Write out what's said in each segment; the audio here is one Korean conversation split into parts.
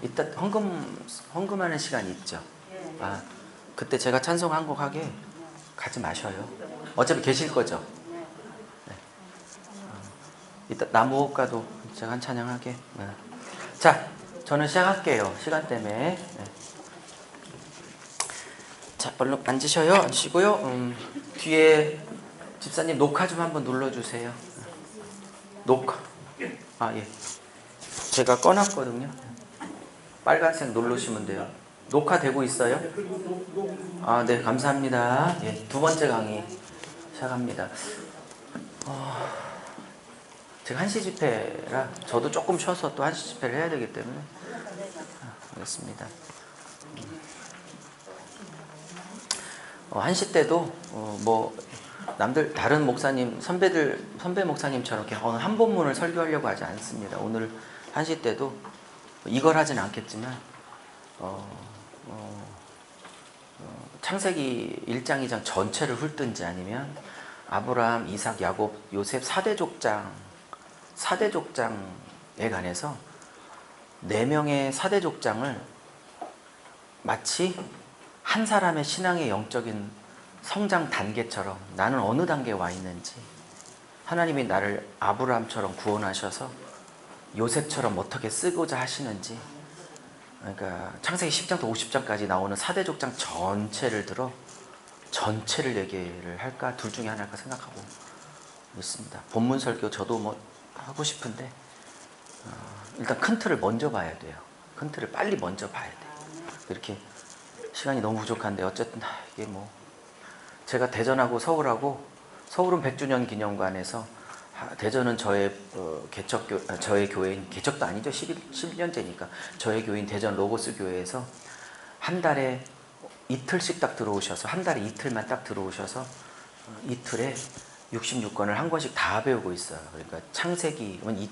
이따 헌금하는 시간이 있죠. 아, 그때 제가 찬송 한 곡 하게 가지 마셔요. 어차피 계실 거죠. 네. 이따 나무옥가도 제가 한 찬양하게. 네. 자, 저는 시작할게요. 시간 때문에. 네. 자, 얼른 앉으셔요. 앉으시고요. 뒤에 집사님 녹화 좀 한번 눌러주세요. 녹화. 아, 예. 제가 꺼놨거든요. 빨간색 누르시면 돼요. 녹화되고 있어요? 아, 네, 감사합니다. 예, 두 번째 강의 시작합니다. 제가 한시 집회라 저도 조금 쉬어서 또 한시 집회를 해야 되기 때문에 알겠습니다. 한시 때도 뭐 남들 다른 목사님 선배 목사님처럼 이렇게 오늘 한 본문을 설교하려고 하지 않습니다. 오늘 한시 때도 이걸 하진 않겠지만 창세기 1장 2장 전체를 훑든지 아니면 아브라함, 이삭, 야곱, 요셉 4대 족장에 관해서 4명의 4대 족장을 마치 한 사람의 신앙의 영적인 성장 단계처럼 나는 어느 단계에 와 있는지, 하나님이 나를 아브라함처럼 구원하셔서 요셉처럼 어떻게 쓰고자 하시는지, 그러니까 창세기 10장부터 50장까지 나오는 4대 족장 전체를 들어 전체를 얘기를 할까 둘 중에 하나 할까 생각하고 있습니다. 본문 설교 저도 뭐 하고 싶은데 일단 큰 틀을 먼저 봐야 돼요. 큰 틀을 빨리 먼저 봐야 돼요. 이렇게 시간이 너무 부족한데 어쨌든 이게 뭐 제가 대전하고 서울은 100주년 기념관에서, 대전은 저의 저의 교회인, 개척도 아니죠. 11년째니까 저의 교회인 대전 로고스 교회에서 한 달에 이틀씩 딱 들어오셔서, 한 달에 이틀만 딱 들어오셔서 이틀에 66권을 한 권씩 다 배우고 있어요. 그러니까 창세기는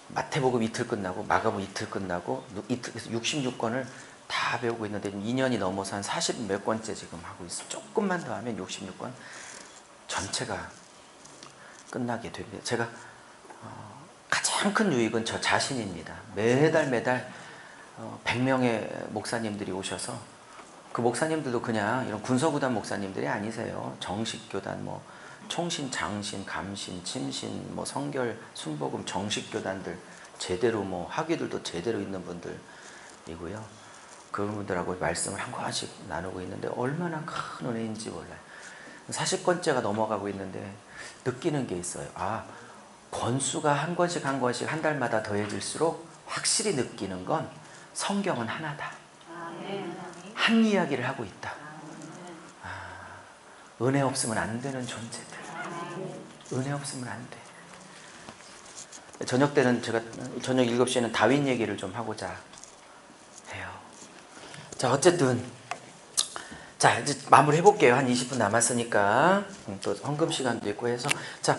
마태복음 이틀 끝나고 마가복음 이틀 끝나고 66권을 다 배우고 있는데 2년이 넘어서 한 40 몇 권째 지금 하고 있어요. 조금만 더 하면 66권 전체가 끝나게 됩니다. 제가 가장 큰 유익은 저 자신입니다. 매달 100명의 목사님들이 오셔서, 그 목사님들도 그냥 이런 군서구단 목사님들이 아니세요. 정식교단, 뭐 총신, 장신, 감신, 침신, 뭐 성결, 순복음, 정식교단들 제대로, 뭐 학위들도 제대로 있는 분들이고요. 그런 분들하고 말씀을 한 권씩 나누고 있는데 얼마나 큰 은혜인지 몰라요. 40권째가 넘어가고 있는데 느끼는 게 있어요. 권수가 한 권씩 한 달마다 더해질수록 확실히 느끼는 건 성경은 하나다. 한 이야기를 하고 있다. 은혜 없으면 안 되는 존재들. 은혜 없으면 안 돼. 저녁 때는 제가 저녁 7시에는 다윈 얘기를 좀 하고자 해요. 자, 어쨌든 자, 이제 마무리 해볼게요. 한 20분 남았으니까. 또 헌금 시간도 있고 해서. 자,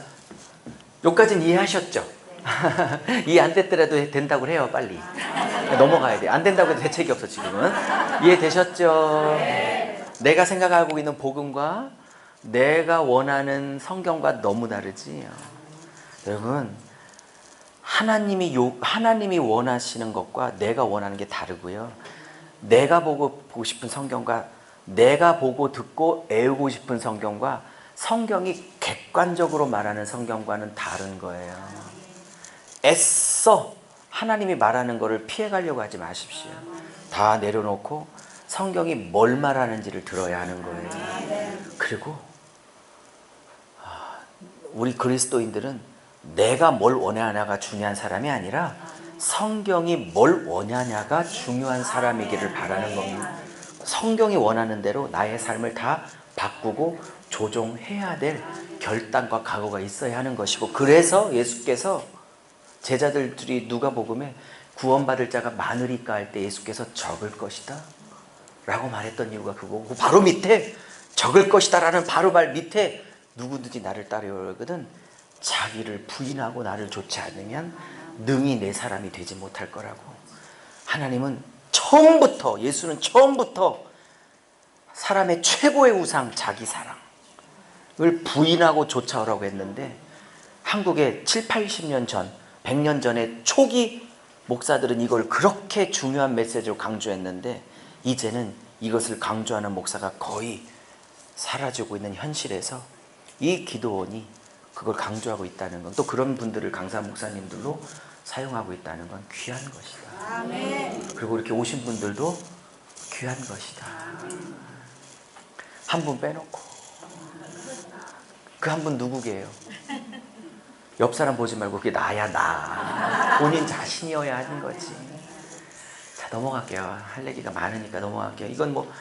여기까지는 이해하셨죠? 이해 안 됐더라도 된다고 해요. 빨리 넘어가야 돼. 안 된다고 해도 대책이 없어 지금은. 이해되셨죠? 내가 생각하고 있는 복음과 내가 원하는 성경과 너무 다르지. 여러분, 하나님이 원하시는 것과 내가 원하는 게 다르고요. 내가 보고 싶은 성경과 내가 보고 듣고 애우고 싶은 성경과 성경이 객관적으로 말하는 성경과는 다른 거예요. 애써 하나님이 말하는 거를 피해가려고 하지 마십시오. 다 내려놓고 성경이 뭘 말하는지를 들어야 하는 거예요. 그리고 우리 그리스도인들은 내가 뭘 원하냐가 중요한 사람이 아니라 성경이 뭘 원하냐가 중요한 사람이기를 바라는 겁니다. 성경이 원하는 대로 나의 삶을 다 바꾸고 조종해야 될 결단과 각오가 있어야 하는 것이고, 그래서 예수께서 제자들이 누가복음에 구원받을 자가 많으리까 할 때 예수께서 적을 것이다 라고 말했던 이유가 그거고, 바로 밑에 적을 것이다 라는 바로 말 밑에 누구든지 나를 따르거든 자기를 부인하고 나를 좇지 않으면 능히 내 사람이 되지 못할 거라고. 하나님은 처음부터, 예수는 처음부터 사람의 최고의 우상 자기 사랑을 부인하고 좇아오라고 했는데, 한국에 7, 80년 전 100년 전에 초기 목사들은 이걸 그렇게 중요한 메시지로 강조했는데 이제는 이것을 강조하는 목사가 거의 사라지고 있는 현실에서 이 기도원이 그걸 강조하고 있다는 건, 또 그런 분들을 강사 목사님들로 사용하고 있다는 건 귀한 것이다. 아멘. 그리고 이렇게 오신 분들도 귀한 것이다. 한 분 빼놓고. 그 한 분 누구게요? 옆 사람 보지 말고 그게 나야, 나. 본인 자신이어야 하는 거지. 자, 넘어갈게요. 할 얘기가 많으니까 넘어갈게요. 이건 뭐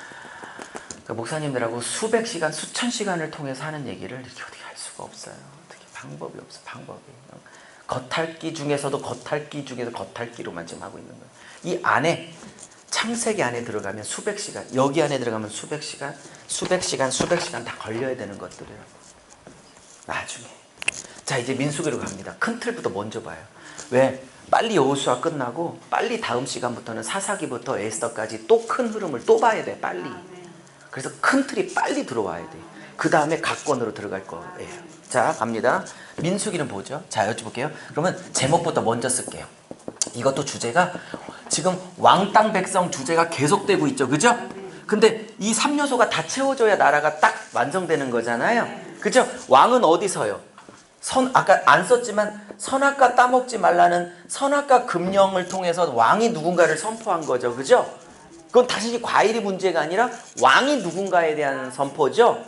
목사님들하고 수백 시간, 수천 시간을 통해서 하는 얘기를 이렇게 어떻게 할 수가 없어요. 어떻게 방법이 없어, 방법이. 겉핥기 중에서도 겉핥기 중에서 겉핥기로만 지금 하고 있는 거예요. 이 안에, 창세기 안에 들어가면 수백 시간, 여기 안에 들어가면 수백 시간, 수백 시간, 수백 시간 다 걸려야 되는 것들이에요. 나중에. 자, 이제 민수기로 갑니다. 큰 틀부터 먼저 봐요. 왜? 빨리 여호수아 끝나고 빨리 다음 시간부터는 사사기부터 에스더까지 또 큰 흐름을 또 봐야 돼, 빨리. 그래서 큰 틀이 빨리 들어와야 돼. 그 다음에 각권으로 들어갈 거예요. 자, 갑니다. 민수기는 뭐죠? 자, 여쭤볼게요. 그러면 제목부터 먼저 쓸게요. 이것도 주제가 지금 왕 땅 백성 주제가 계속되고 있죠, 그죠? 근데 이 3요소가 다 채워져야 나라가 딱 완성되는 거잖아요, 그죠? 왕은 어디서요? 아까 안 썼지만 선악과 따먹지 말라는 선악과 금령을 통해서 왕이 누군가를 선포한 거죠, 그죠? 그건 단순히 과일이 문제가 아니라 왕이 누군가에 대한 선포죠.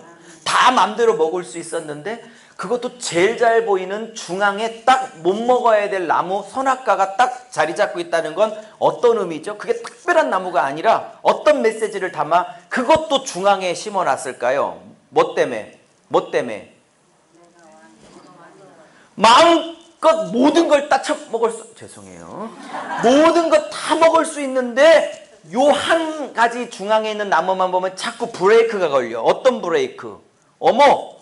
다 맘대로 먹을 수 있었는데 그것도 제일 잘 보이는 중앙에 딱 못 먹어야 될 나무 선악과가 딱 자리 잡고 있다는 건 어떤 의미죠? 그게 특별한 나무가 아니라 어떤 메시지를 담아 그것도 중앙에 심어놨을까요? 뭐 때문에? 뭐 때문에? 마음껏 모든 걸 다 먹을 수, 죄송해요. 모든 것 다 먹을 수 있는데 요 한 가지 중앙에 있는 나무만 보면 자꾸 브레이크가 걸려. 어떤 브레이크? 어머,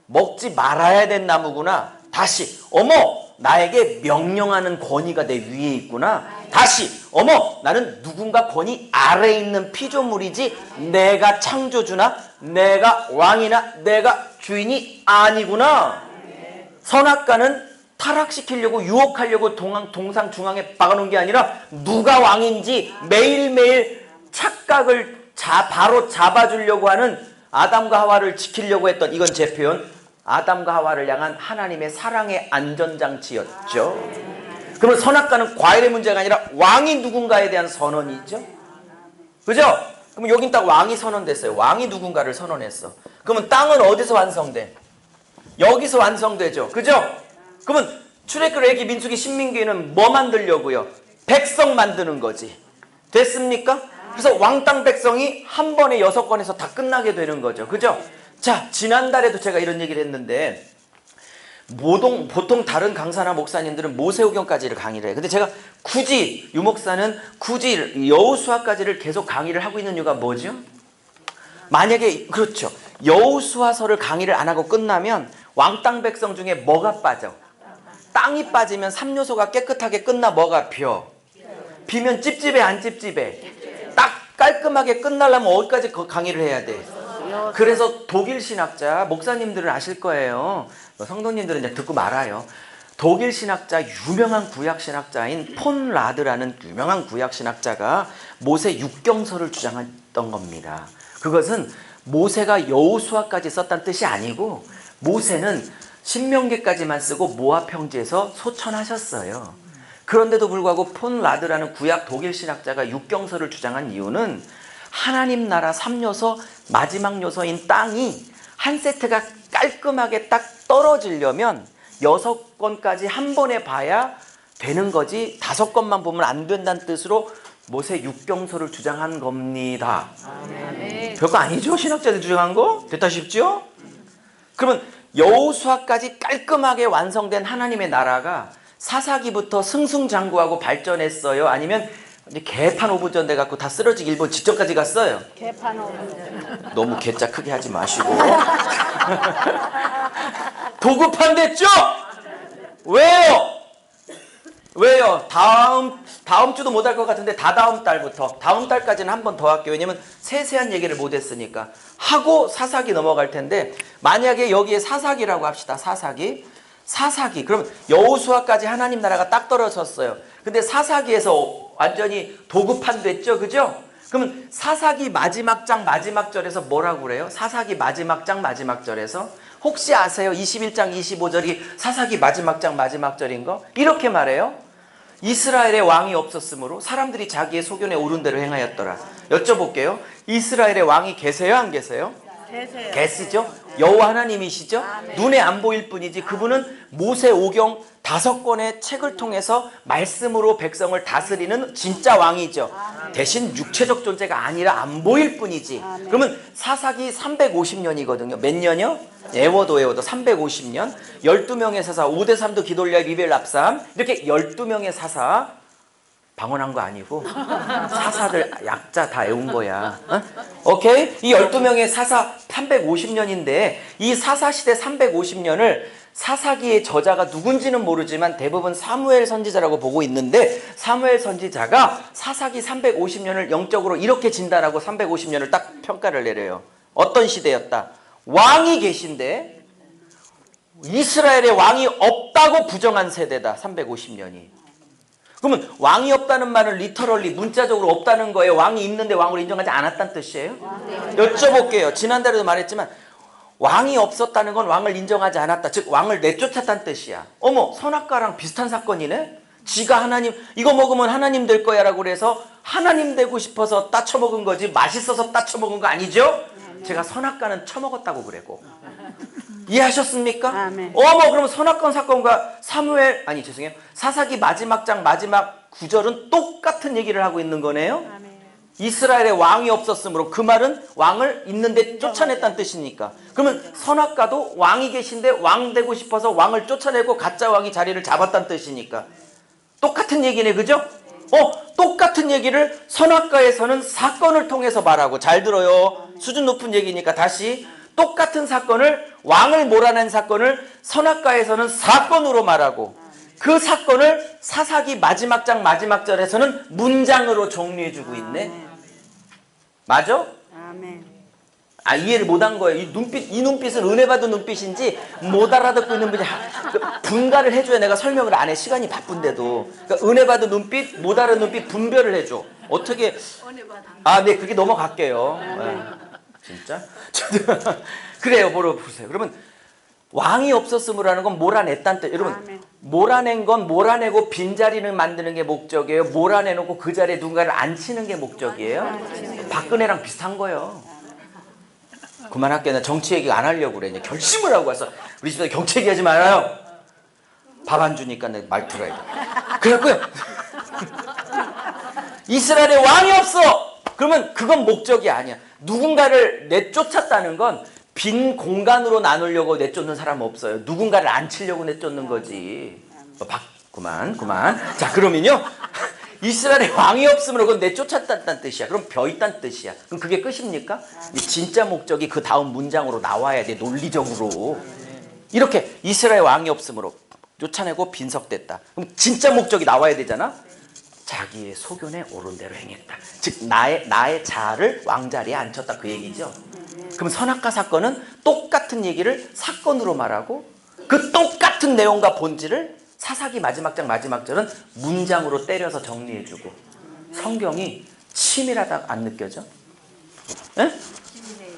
먹지 말아야 된 나무구나. 다시, 어머, 나에게 명령하는 권위가 내 위에 있구나. 다시, 어머, 나는 누군가 권위 아래에 있는 피조물이지 내가 창조주나 내가 왕이나 내가 주인이 아니구나. 선악과는 타락시키려고 유혹하려고 동상 중앙에 박아놓은 게 아니라 누가 왕인지 매일매일 착각을 바로 잡아주려고 하는 아담과 하와를 지키려고 했던, 이건 제 표현, 아담과 하와를 향한 하나님의 사랑의 안전장치였죠. 그러면 선악과는 과일의 문제가 아니라 왕이 누군가에 대한 선언이죠, 그죠? 그럼 여긴 딱 왕이 선언됐어요. 왕이 누군가를 선언했어. 그러면 땅은 어디서 완성돼? 여기서 완성되죠, 그죠? 그러면 출애굽기, 민수기, 신민기는 뭐 만들려고요? 백성 만드는 거지. 됐습니까? 그래서 왕 땅 백성이 한 번에 6권에서 다 끝나게 되는 거죠, 그죠? 자, 지난달에도 제가 이런 얘기를 했는데 보통 다른 강사나 목사님들은 모세오경까지를 강의를 해요. 근데 제가 굳이 유 목사는 굳이 여호수아까지를 계속 강의를 하고 있는 이유가 뭐죠? 만약에 그렇죠, 여호수아서를 강의를 안 하고 끝나면 왕 땅 백성 중에 뭐가 빠져? 땅이 빠지면 3요소가 깨끗하게 끝나 뭐가 벼? 비면 찝찝해, 안 찝찝해? 딱 깔끔하게 끝나려면 어디까지 강의를 해야 돼? 그래서 독일 신학자, 목사님들은 아실 거예요, 성도님들은 이제 듣고 말아요. 독일 신학자, 유명한 구약 신학자인 폰 라드라는 유명한 구약 신학자가 모세 육경서를 주장했던 겁니다. 그것은 모세가 여호수아까지 썼다는 뜻이 아니고 모세는 신명기까지만 쓰고 모압 평지에서 소천하셨어요. 그런데도 불구하고 폰 라드라는 구약 독일 신학자가 육경서를 주장한 이유는 하나님 나라 3요소 마지막 요소인 땅이 한 세트가 깔끔하게 딱 떨어지려면 6권까지 한 번에 봐야 되는 거지 5권만 보면 안 된다는 뜻으로 모세 육경서를 주장한 겁니다. 별거 아니죠? 신학자들 주장한 거? 됐다 싶죠? 그러면 여호수아까지 깔끔하게 완성된 하나님의 나라가 사사기부터 승승장구하고 발전했어요? 아니면 개판 오브전 돼갖고 다 쓰러지기 일본 직전까지 갔어요? 개판 오브전. 너무 개짜 크게 하지 마시고. 도급판 됐죠? 왜요? 왜요? 다음 주도 못 할 것 같은데 다다음 달부터, 다음 달까지는 한 번 더 할게요. 왜냐면 세세한 얘기를 못 했으니까. 하고 사사기 넘어갈 텐데, 만약에 여기에 사사기라고 합시다. 사사기. 그럼 여호수아까지 하나님 나라가 딱 떨어졌어요. 근데 사사기에서 완전히 도급판 됐죠, 그죠? 그러면 사사기 마지막 장 마지막 절에서 뭐라고 그래요? 사사기 마지막 장 마지막 절에서 혹시 아세요? 21장 25절이 사사기 마지막 장 마지막 절인 거? 이렇게 말해요. 이스라엘의 왕이 없었으므로 사람들이 자기의 소견에 오른 대로 행하였더라. 여쭤볼게요. 이스라엘의 왕이 계세요, 안 계세요? 계세요. 계시죠? 여호와 하나님이시죠? 눈에 안 보일 뿐이지 그분은 모세 오경 5권의 책을 통해서 말씀으로 백성을 다스리는 진짜 왕이죠. 대신 육체적 존재가 아니라 안 보일 뿐이지. 그러면 사사기 350년이거든요. 몇 년이요? 에워도 350년. 12명의 사사, 5대3도 기돌랴 리벨 압삼, 이렇게 12명의 사사 방언한 거 아니고 사사들 약자 다 외운 거야. 어? 오케이? 이 12명의 사사 350년인데 이 사사시대 350년을 사사기의 저자가 누군지는 모르지만 대부분 사무엘 선지자라고 보고 있는데 사무엘 선지자가 사사기 350년을 영적으로 이렇게 진단하고 350년을 딱 평가를 내려요. 어떤 시대였다? 왕이 계신데 이스라엘의 왕이 없다고 부정한 세대다. 350년이. 그러면 왕이 없다는 말은 리터럴리 문자적으로 없다는 거예요? 왕이 있는데 왕으로 인정하지 않았다는 뜻이에요? 여쭤볼게요. 지난달에도 말했지만 왕이 없었다는 건 왕을 인정하지 않았다. 즉 왕을 내쫓았다는 뜻이야. 어머, 선악과랑 비슷한 사건이네? 지가 하나님, 이거 먹으면 하나님 될 거야 라고 그래서 하나님 되고 싶어서 따쳐먹은 거지 맛있어서 따쳐먹은 거 아니죠? 제가 선악과는 처먹었다고 그래고. 이해하셨습니까? 아멘. 어머, 그럼 선악권 사건과 사사기 마지막 장 마지막 구절은 똑같은 얘기를 하고 있는 거네요. 아멘. 이스라엘에 왕이 없었으므로 그 말은 왕을 있는데 쫓아냈다는 뜻이니까. 그러면 선악과도 왕이 계신데 왕 되고 싶어서 왕을 쫓아내고 가짜 왕이 자리를 잡았다는 뜻이니까. 똑같은 얘기네, 그죠? 똑같은 얘기를 선악과에서는 사건을 통해서 말하고. 잘 들어요. 수준 높은 얘기니까 다시. 똑같은 사건을, 왕을 몰아낸 사건을 선악과에서는 사건으로 말하고 그 사건을 사사기 마지막 장 마지막 절에서는 문장으로 정리해주고 있네. 맞아? 아멘. 이해를 못한 거예요. 이 눈빛은 은혜 받은 눈빛인지 못 알아듣고 있는 분이 분가를 해줘야 내가 설명을 안 해. 시간이 바쁜데도. 그러니까 은혜 받은 눈빛, 못 알아듣는 눈빛 분별을 해줘. 어떻게? 네, 그게 넘어갈게요. 진짜? 그래요, 보세요. 그러면 왕이 없었음으로라는 건 몰아냈다는 뜻. 여러분, 아멘. 몰아낸 건 몰아내고 빈자리를 만드는 게 목적이에요. 몰아내놓고 그 자리에 누군가를 앉히는 게 목적이에요. 박근혜랑 비슷한 거예요. 그만할게. 나 정치 얘기 안 하려고 그래. 결심을 하고 와서 우리 집에서 정치 얘기하지 말아요. 밥 안 주니까 내 말 들어야 돼. 그래갖고요. 이스라엘에 왕이 없어. 그러면 그건 목적이 아니야. 누군가를 내쫓았다는 건 빈 공간으로 나누려고 내쫓는 사람 없어요. 누군가를 앉히려고 내쫓는 거지. 그만. 자, 그러면요. 이스라엘에 왕이 없으면 그건 내쫓았다는 뜻이야. 그럼 벼 있다는 뜻이야. 그럼 그게 끝입니까? 진짜 목적이 그 다음 문장으로 나와야 돼. 논리적으로. 이렇게 이스라엘 왕이 없으므로 쫓아내고 빈석됐다. 그럼 진짜 목적이 나와야 되잖아. 자기의 소견에 옳은 대로 행했다. 즉 나의 자아를 왕자리에 앉혔다, 그 얘기죠. 그럼 선악과 사건은 똑같은 얘기를 사건으로 말하고 그 똑같은 내용과 본질을 사사기 마지막 장 마지막 절은 문장으로 때려서 정리해주고. 성경이 치밀하다 안 느껴져? 에?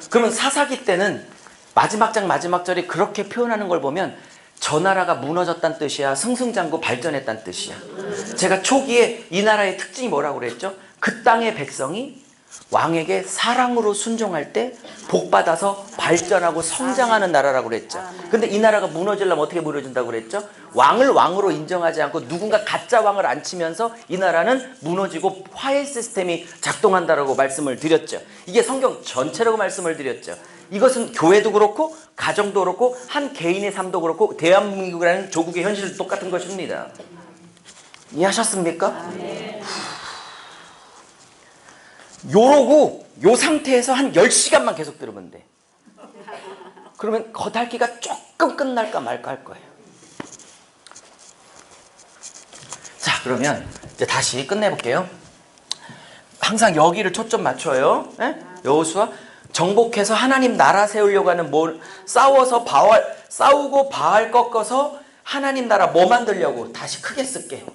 그러면 사사기 때는 마지막 장 마지막 절이 그렇게 표현하는 걸 보면 저 나라가 무너졌다는 뜻이야, 승승장구 발전했다는 뜻이야. 제가 초기에 이 나라의 특징이 뭐라고 그랬죠? 그 땅의 백성이 왕에게 사랑으로 순종할 때 복받아서 발전하고 성장하는 나라라고 그랬죠. 근데 이 나라가 무너지려면 어떻게 무너진다고 그랬죠? 왕을 왕으로 인정하지 않고 누군가 가짜 왕을 앉히면서 이 나라는 무너지고 화해 시스템이 작동한다라고 말씀을 드렸죠. 이게 성경 전체라고 말씀을 드렸죠. 이것은 교회도 그렇고 가정도 그렇고 한 개인의 삶도 그렇고 대한민국이라는 조국의 현실도 똑같은 것입니다. 이해하셨습니까? 요러고 요 상태에서 한 10시간만 계속 들으면 돼. 그러면 겉핥기가 조금 끝날까 말까 할 거예요. 자, 그러면 이제 다시 끝내볼게요. 항상 여기를 초점 맞춰요. 여호수아 정복해서 하나님 나라 세우려고 하는 싸우고 바알 꺾어서 하나님 나라 뭐 만들려고? 다시 크게 쓸게.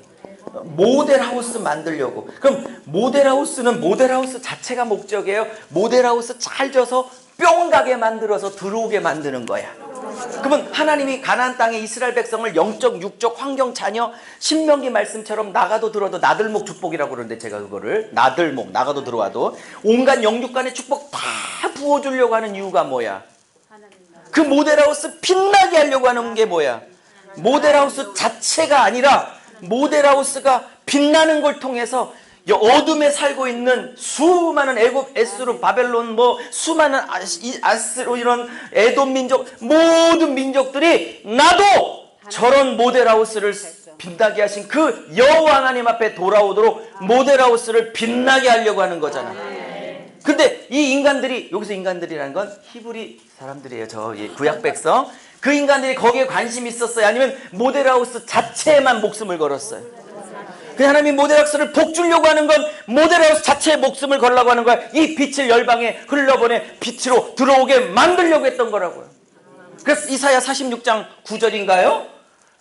모델하우스 만들려고. 그럼 모델하우스는 모델하우스 자체가 목적이에요? 모델하우스 잘 져서 뿅 가게 만들어서 들어오게 만드는 거야. 그러면 하나님이 가나안 땅에 이스라엘 백성을 영적, 육적, 환경, 자녀, 신명기 말씀처럼 나가도 들어도 나들목 축복이라고 그러는데, 제가 그거를 나들목, 나가도 들어와도 온갖 영육간의 축복 다 부어주려고 하는 이유가 뭐야? 그 모델하우스 빛나게 하려고 하는 게 뭐야? 모델하우스 자체가 아니라 모델하우스가 빛나는 걸 통해서 어둠에 살고 있는 수많은 애굽, 에스루, 바벨론, 수많은 아스로 이런 에돔 민족, 모든 민족들이 나도 저런 모델하우스를 빛나게 하신 그 여호와 하나님 앞에 돌아오도록 모델하우스를 빛나게 하려고 하는 거잖아. 근데 이 인간들이, 여기서 인간들이라는 건 히브리 사람들이에요. 저 구약 백성. 그 인간들이 거기에 관심이 있었어요? 아니면 모델하우스 자체에만 목숨을 걸었어요? 그 하나님이 모델하우스를 복주려고 하는 건 모델하우스 자체에 목숨을 걸라고 하는 거야. 이 빛을 열방에 흘려보내 빛으로 들어오게 만들려고 했던 거라고요. 그래서 이사야 46장 9절인가요?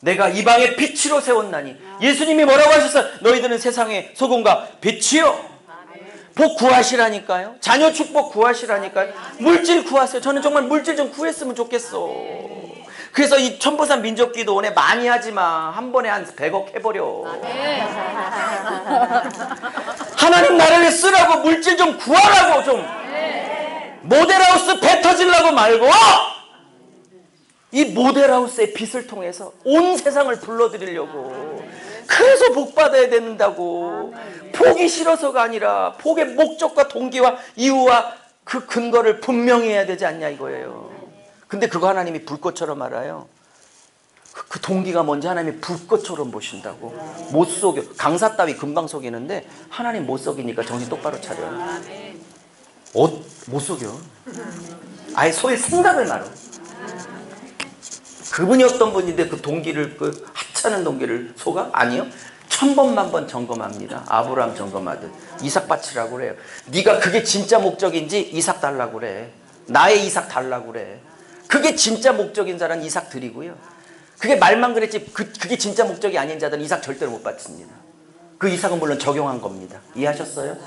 내가 이방에 빛으로 세웠나니. 예수님이 뭐라고 하셨어요? 너희들은 세상의 소금과 빛이요. 복 구하시라니까요. 자녀 축복 구하시라니까요. 물질 구하세요. 저는 정말 물질 좀 구했으면 좋겠어. 그래서 이 천보산 민족기도원에 많이 하지마. 한 번에 한 100억 해버려. 하나님 나라를 쓰라고 물질 좀 구하라고. 좀 모델하우스 배 터지려고 말고 이 모델하우스의 빛을 통해서 온 세상을 불러들이려고. 그래서 복 받아야 된다고. 복이 싫어서가 아니라 복의 목적과 동기와 이유와 그 근거를 분명히 해야 되지 않냐 이거예요. 근데 그거 하나님이 불꽃처럼 알아요. 그 동기가 뭔지 하나님이 불꽃처럼 보신다고. 못 속여. 강사 따위 금방 속이는데 하나님 못 속이니까 정신 똑바로 차려. 못 속여. 아예 속일 생각을 말어. 그분이 어떤 분인데 그 동기를, 그 하찮은 동기를 속아? 아니요. 1000번만 점검합니다. 아브라함 점검하듯. 이삭 바치라고 그래요. 네가 그게 진짜 목적인지 이삭 달라고 그래. 나의 이삭 달라고 그래. 그게 진짜 목적인 자는 이삭 드리고요. 그게 말만 그랬지 그게 진짜 목적이 아닌 자들은 이삭 절대로 못 받습니다. 그 이삭은 물론 적용한 겁니다. 이해하셨어요?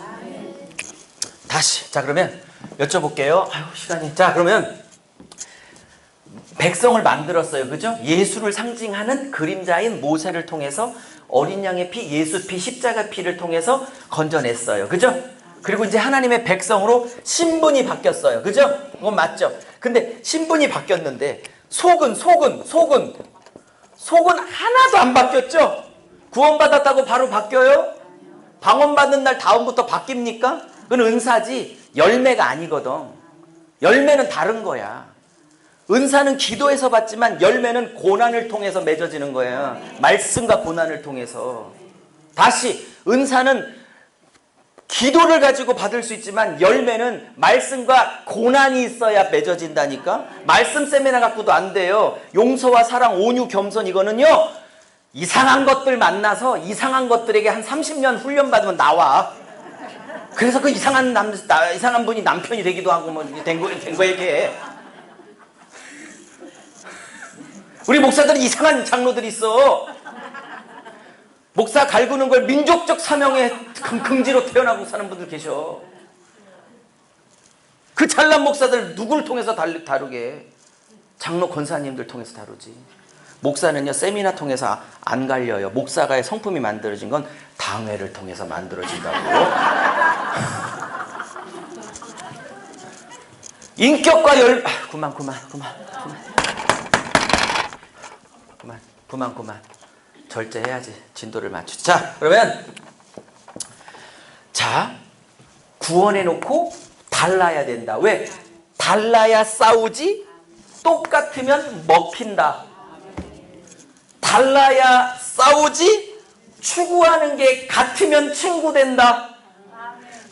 다시. 자, 그러면 여쭤볼게요. 아유, 시간이. 자, 그러면 백성을 만들었어요. 그죠? 예수를 상징하는 그림자인 모세를 통해서 어린 양의 피, 예수 피, 십자가 피를 통해서 건져냈어요. 그죠? 그리고 이제 하나님의 백성으로 신분이 바뀌었어요. 그죠? 그건 맞죠? 근데 신분이 바뀌었는데 속은 하나도 안 바뀌었죠? 구원받았다고 바로 바뀌어요? 방언받는 날 다음부터 바뀝니까? 그건 은사지 열매가 아니거든. 열매는 다른 거야. 은사는 기도에서 받지만 열매는 고난을 통해서 맺어지는 거예요. 말씀과 고난을 통해서. 다시, 은사는 기도를 가지고 받을 수 있지만 열매는 말씀과 고난이 있어야 맺어진다니까. 말씀 세미나 갖고도 안 돼요. 용서와 사랑, 온유, 겸손, 이거는요 이상한 것들 만나서 이상한 것들에게 한 30년 훈련 받으면 나와. 그래서 그 이상한 분이 남편이 되기도 하고 뭐 된 거야 이게. 우리 목사들은 이상한 장로들이 있어. 목사 갈구는 걸 민족적 사명의 긍지로 태어나고 사는 분들 계셔. 그 잘난 목사들 누구를 통해서 다루게? 장로 권사님들 통해서 다루지. 목사는요 세미나 통해서 안 갈려요. 목사가의 성품이 만들어진 건 당회를 통해서 만들어진다고. 인격과 그만. 절제해야지. 진도를 맞추자. 자, 그러면 구원해놓고 달라야 된다. 왜? 달라야 싸우지, 똑같으면 먹힌다. 달라야 싸우지, 추구하는 게 같으면 친구 된다.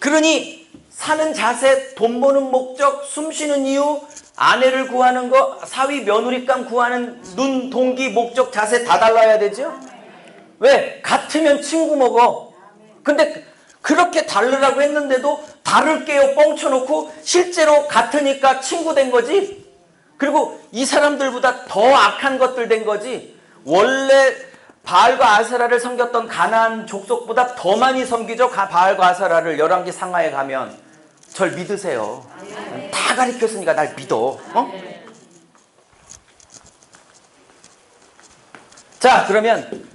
그러니 사는 자세, 돈 버는 목적, 숨 쉬는 이유, 아내를 구하는 거, 사위 며느리감 구하는 눈, 동기, 목적, 자세 다 달라야 되죠? 왜? 같으면 친구 먹어. 근데 그렇게 다르라고 했는데도 다를게요 뻥쳐놓고 실제로 같으니까 친구 된 거지. 그리고 이 사람들보다 더 악한 것들 된 거지. 원래 바알과 아세라를 섬겼던 가나안 족속보다 더 많이 섬기죠. 바알과 아세라를. 열왕기 상하에 가면. 절 믿으세요. 다 가르쳤으니까 날 믿어. 자, 그러면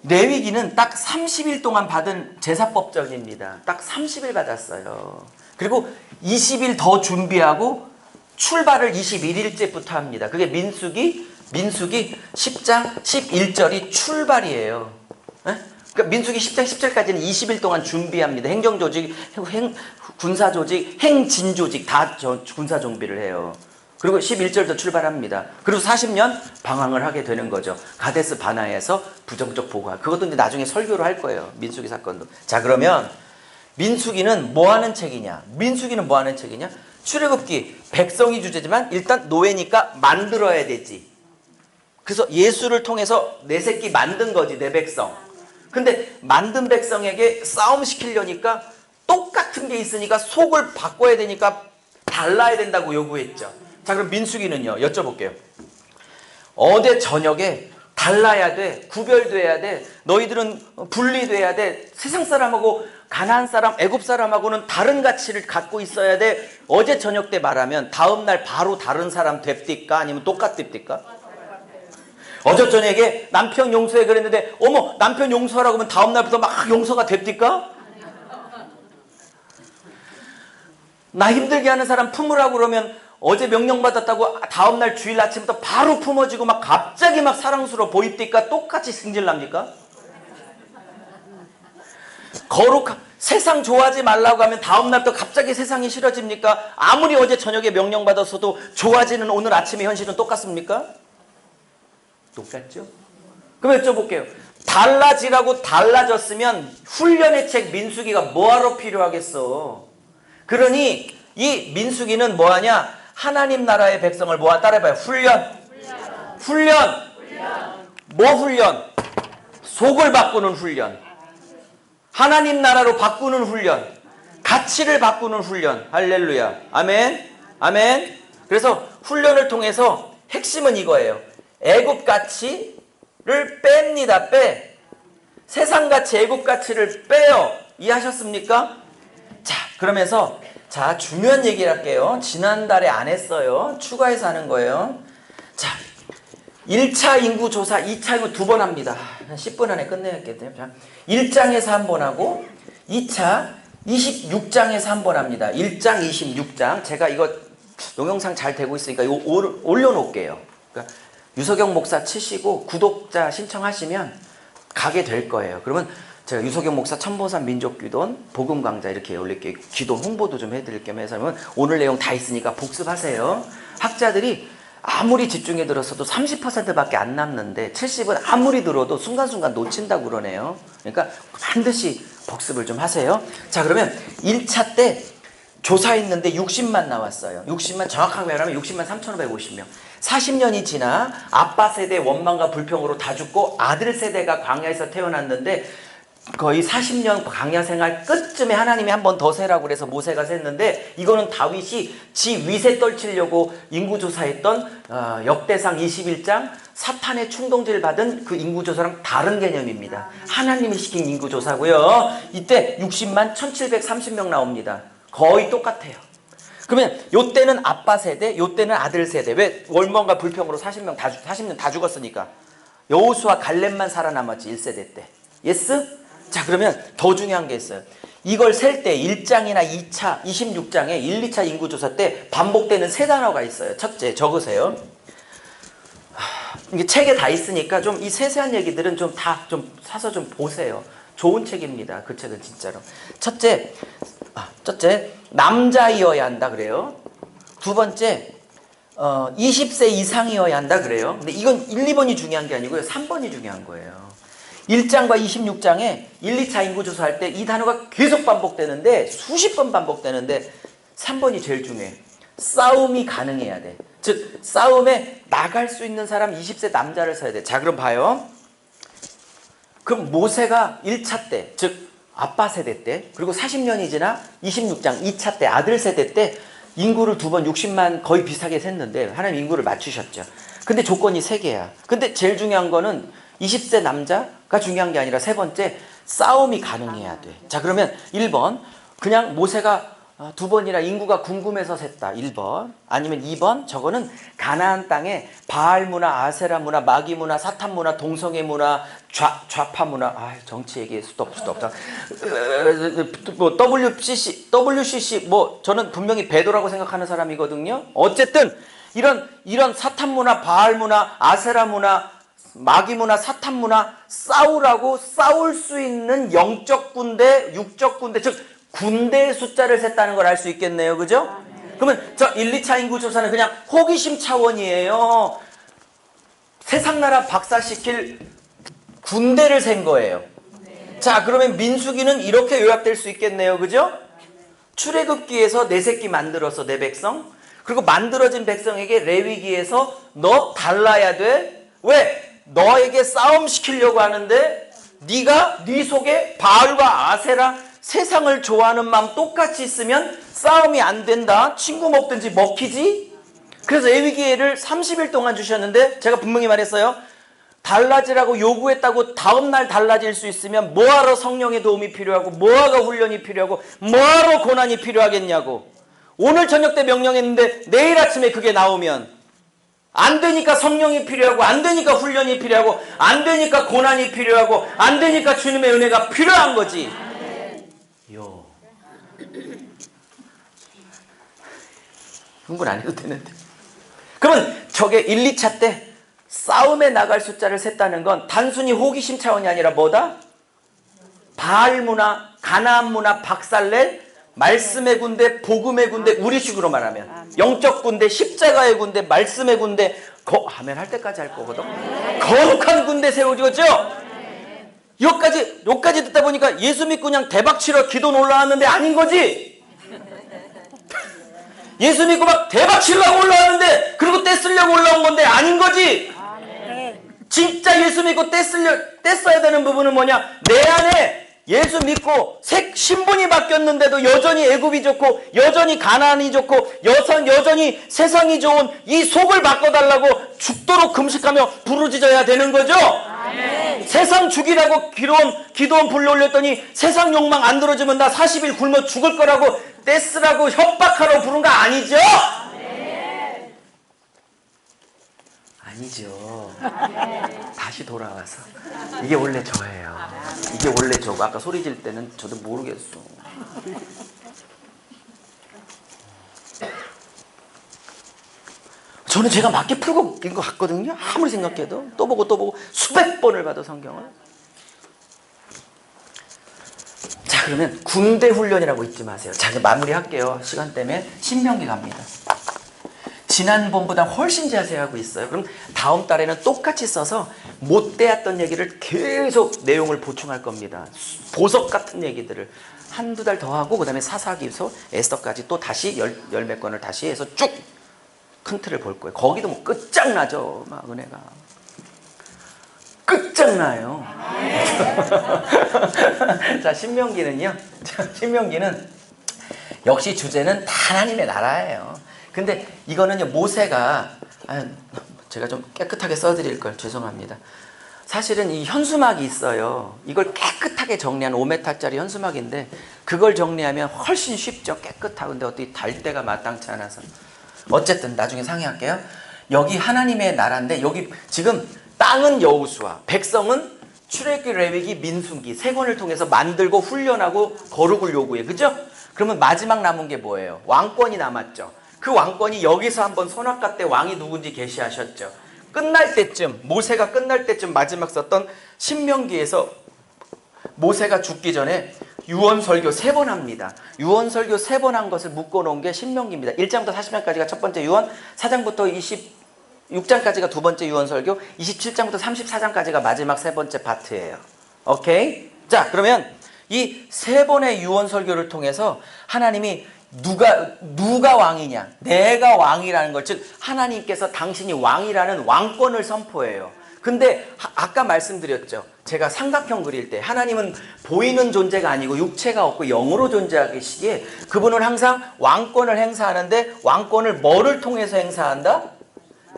레위기는 딱 30일 동안 받은 제사법전입니다. 딱 30일 받았어요. 그리고 20일 더 준비하고 출발을 21일째부터 합니다. 그게 민수기 10장 11절이 출발이에요. 그러니까 민수기 10장 10절까지는 20일 동안 준비합니다. 행정조직, 군사조직, 행진조직 다 군사 정비를 해요. 그리고 11절도 출발합니다. 그리고 40년 방황을 하게 되는 거죠. 가데스 바나에서 부정적 보고하. 그것도 이제 나중에 설교로 할 거예요. 민수기 사건도. 자, 그러면 민수기는 뭐 하는 책이냐? 민수기는 뭐 하는 책이냐? 출애굽기 백성이 주제지만 일단 노예니까 만들어야 되지. 그래서 예수를 통해서 내 새끼 만든 거지, 내 백성. 근데 만든 백성에게 싸움 시키려니까 똑같은 게 있으니까 속을 바꿔야 되니까 달라야 된다고 요구했죠. 자, 그럼 민수기는요, 여쭤볼게요. 어제 저녁에 달라야 돼, 구별돼야 돼, 너희들은 분리돼야 돼, 세상 사람하고 가나안 사람, 애굽 사람하고는 다른 가치를 갖고 있어야 돼. 어제 저녁 때 말하면 다음날 바로 다른 사람 됩니까? 아니면 똑같습니까? 어제 저녁에 남편 용서해 그랬는데 어머, 남편 용서하라고 하면 다음날부터 막 용서가 됩니까? 나 힘들게 하는 사람 품으라고 그러면 어제 명령받았다고 다음날 주일 아침부터 바로 품어지고 막 갑자기 막 사랑스러워 보입니까? 똑같이 승질납니까? 세상 좋아하지 말라고 하면 다음날부터 갑자기 세상이 싫어집니까? 아무리 어제 저녁에 명령받았어도 좋아지는 오늘 아침의 현실은 똑같습니까? 똑같죠? 그럼 여쭤볼게요. 달라지라고 달라졌으면 훈련의 책 민수기가 뭐하러 필요하겠어? 그러니 이 민수기는 뭐하냐? 하나님 나라의 백성을 뭐하? 따라해봐요. 훈련. 뭐 훈련? 속을 바꾸는 훈련. 하나님 나라로 바꾸는 훈련. 가치를 바꾸는 훈련. 할렐루야. 아멘. 아멘. 그래서 훈련을 통해서 핵심은 이거예요. 애굽 가치를 뺍니다. 세상 가치, 애굽 가치를 빼요. 이해하셨습니까? 자, 그러면서 자, 중요한 얘기를 할게요. 지난달에 안 했어요. 추가해서 하는 거예요. 자, 1차 인구 조사, 2차 인구 두 번 합니다. 한 10분 안에 끝내야겠네요. 자, 1장에서 한 번 하고 2차 26장에서 한 번 합니다. 1장 26장. 제가 이거 동영상 잘 되고 있으니까 이거 올려놓을게요. 그러니까 유석영 목사 치시고 구독자 신청하시면 가게 될 거예요. 그러면 제가 유석영 목사 천보산 민족기도원 복음강좌 이렇게 올릴게요. 기도 홍보도 좀 해드릴 겸 해서 오늘 내용 다 있으니까 복습하세요. 학자들이 아무리 집중해 들었어도 30%밖에 안 남는데 70은 아무리 들어도 순간순간 놓친다고 그러네요. 그러니까 반드시 복습을 좀 하세요. 자, 그러면 1차 때 조사했는데 60만 나왔어요. 60만, 정확하게 말하면 60만 3,550명. 40년이 지나 아빠 세대 원망과 불평으로 다 죽고 아들 세대가 광야에서 태어났는데 거의 40년 광야 생활 끝쯤에 하나님이 한 번 더 세라고 그래서 모세가 셌는데 이거는 다윗이 지 위세 떨치려고 인구조사했던 역대상 21장 사탄의 충동질 받은 그 인구조사랑 다른 개념입니다. 하나님이 시킨 인구조사고요. 이때 60만 1730명 나옵니다. 거의 똑같아요. 그러면 요때는 아빠 세대, 요때는 아들 세대. 왜? 월망과 불평으로 40년 다 죽었으니까. 여호수아 갈렙만 살아남았지 1세대 때. 예스? 자, 그러면 더 중요한 게 있어요. 이걸 셀 때 1장이나 2차, 26장에 1, 2차 인구조사 때 반복되는 세 단어가 있어요. 첫째, 적으세요. 이게 책에 다 있으니까 좀 이 세세한 얘기들은 좀 다 좀 사서 좀 보세요. 좋은 책입니다. 그 책은 진짜로. 첫째, 남자이어야 한다 그래요. 두 번째, 20세 이상이어야 한다 그래요. 근데 이건 1, 2번이 중요한 게 아니고요. 3번이 중요한 거예요. 1장과 26장에 1, 2차 인구조사할 때 이 단어가 계속 반복되는데 수십 번 반복되는데 3번이 제일 중요해. 싸움이 가능해야 돼. 즉 싸움에 나갈 수 있는 사람 20세 남자를 써야 돼. 자, 그럼 봐요. 그럼 모세가 1차 때, 즉 아빠 세대 때, 그리고 40년이 지나 26장 2차 때 아들 세대 때 인구를 두 번 60만 거의 비슷하게 셌는데 하나님 인구를 맞추셨죠. 근데 조건이 3개야. 근데 제일 중요한 거는 20세 남자가 중요한 게 아니라 세 번째, 싸움이 가능해야 돼. 자, 그러면 1번, 그냥 모세가 두 번이나 인구가 궁금해서 셌다. 1번. 아니면 2번, 저거는 가나안 땅에 바알 문화, 아세라 문화, 마기 문화, 사탄 문화, 동성애 문화, 좌파 문화, 정치 얘기 스톱. 뭐 WCC 뭐 저는 분명히 배도라고 생각하는 사람이거든요. 어쨌든 이런 사탄 문화, 바알 문화, 아세라 문화, 마귀 문화, 사탄 문화 싸우라고 싸울 수 있는 영적 군대, 육적 군대, 즉 군대의 숫자를 셌다는 걸 알 수 있겠네요. 그죠? 그러면 저 1, 2차 인구 조사는 그냥 호기심 차원이에요. 세상 나라 박살시킬 군대를 센 거예요. 자, 그러면 민수기는 이렇게 요약될 수 있겠네요. 그죠? 출애굽기에서 내 새끼 만들어서 내 백성, 그리고 만들어진 백성에게 레위기에서 너 달라야 돼. 왜? 너에게 싸움 시키려고 하는데 네가 네 속에 바알과 아세라, 세상을 좋아하는 마음 똑같이 있으면 싸움이 안 된다. 친구 먹든지 먹히지. 그래서 레위기를 30일 동안 주셨는데 제가 분명히 말했어요. 달라지라고 요구했다고 다음날 달라질 수 있으면 뭐하러 성령의 도움이 필요하고 뭐하러 훈련이 필요하고 뭐하러 고난이 필요하겠냐고. 오늘 저녁 때 명령했는데 내일 아침에 그게 나오면 안 되니까 성령이 필요하고 안 되니까 훈련이 필요하고 안 되니까 고난이 필요하고 안 되니까 주님의 은혜가 필요한 거지. 요. 흥분 안 해도 되는데. 그러면 저게 1, 2차 때 싸움에 나갈 숫자를 셌다는 건 단순히 호기심 차원이 아니라 뭐다? 바알 문화, 가나안 문화 박살낼 말씀의 군대, 복음의 군대, 우리식으로 말하면 영적 군대, 십자가의 군대, 말씀의 군대, 아멘 할 때까지 할 거거든. 거룩한 군대 세워지겠죠? 여기까지 듣다 보니까 예수 믿고 그냥 대박 치러 기도 올라왔는데 아닌 거지? 예수 믿고 막 대박 치려고 올라왔는데 그리고 떼 쓰려고 올라온 건데 아닌 거지? 진짜 예수 믿고 떼써야 되는 부분은 뭐냐? 내 안에 예수 믿고 신분이 바뀌었는데도 여전히 애굽이 좋고 여전히 가나안이 좋고 여전히 세상이 좋은 이 속을 바꿔달라고 죽도록 금식하며 부르짖어야 되는 거죠? 세상 죽이라고 기도원 불러 올렸더니 세상 욕망 안 들어주면 나 40일 굶어 죽을 거라고 떼쓰라고 협박하러 부른 거 아니죠? 아니죠. 다시 돌아와서 이게 원래 저예요. 이게 원래 저고 아까 소리 질 때는 저도 모르겠어. 저는 제가 맞게 풀고 낀 것 같거든요. 아무리 생각해도 또 보고 수백 번을 봐도 성경을. 자, 그러면 군대 훈련이라고 잊지 마세요. 자, 이제 마무리할게요. 시간 때문에 신명기 갑니다. 지난번보다 훨씬 자세하고 있어요. 그럼 다음 달에는 똑같이 써서 못되었던 얘기를 계속 내용을 보충할 겁니다. 보석 같은 얘기들을 한두 달 더 하고 그 다음에 사사기서 에스더까지 또 다시 열 몇 권을 다시 해서 쭉 큰 틀을 볼 거예요. 거기도 뭐 끝장나죠. 막 은혜가 끝장나요. 자, 신명기는요. 신명기는 역시 주제는 하나님의 나라예요. 근데 이거는요, 모세가 제가 좀 깨끗하게 써드릴 걸 죄송합니다. 사실은 이 현수막이 있어요. 이걸 깨끗하게 정리한 5m짜리 현수막인데 그걸 정리하면 훨씬 쉽죠. 깨끗하고. 근데 어떻게 달 때가 마땅치 않아서. 어쨌든 나중에 상의할게요. 여기 하나님의 나라인데 여기 지금 땅은 여호수아, 백성은 출애굽기, 레위기, 민수기 세 권을 통해서 만들고 훈련하고 거룩을 요구해. 그죠? 그러면 마지막 남은 게 뭐예요? 왕권이 남았죠. 그 왕권이 여기서 한번 선악과 때 왕이 누군지 계시하셨죠. 끝날 때쯤, 모세가 끝날 때쯤 마지막 썼던 신명기에서 모세가 죽기 전에 유언설교 3번 합니다. 유언설교 3번 한 것을 묶어놓은 게 신명기입니다. 1장부터 40장까지가 첫 번째 유언, 4장부터 26장까지가 두 번째 유언설교, 27장부터 34장까지가 마지막 세 번째 파트예요. 오케이? 자, 그러면 이 3번의 유언설교를 통해서 하나님이 누가 왕이냐, 내가 왕이라는 걸, 즉 하나님께서 당신이 왕이라는 왕권을 선포해요. 근데 아까 말씀드렸죠. 제가 삼각형 그릴 때 하나님은 보이는 존재가 아니고 육체가 없고 영으로 존재하시기에 그분은 항상 왕권을 행사하는데 왕권을 뭐를 통해서 행사한다?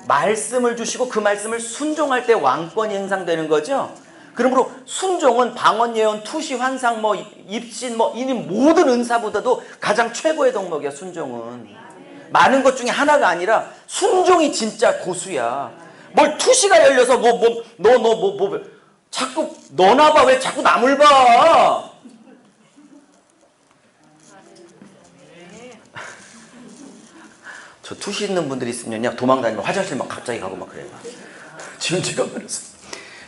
말씀을 주시고 그 말씀을 순종할 때 왕권이 행상되는 거죠. 그러므로 순종은 방언, 예언, 투시, 환상, 입신, 이 모든 은사보다도 가장 최고의 덕목이야. 순종은 많은 것 중에 하나가 아니라 순종이 진짜 고수야. 뭘 투시가 열려서 자꾸 너나 봐. 왜 자꾸 남을 봐? 저 투시 있는 분들이 있으면요, 도망다니면 화장실 막 갑자기 가고 막 그래요. 지근지근하면서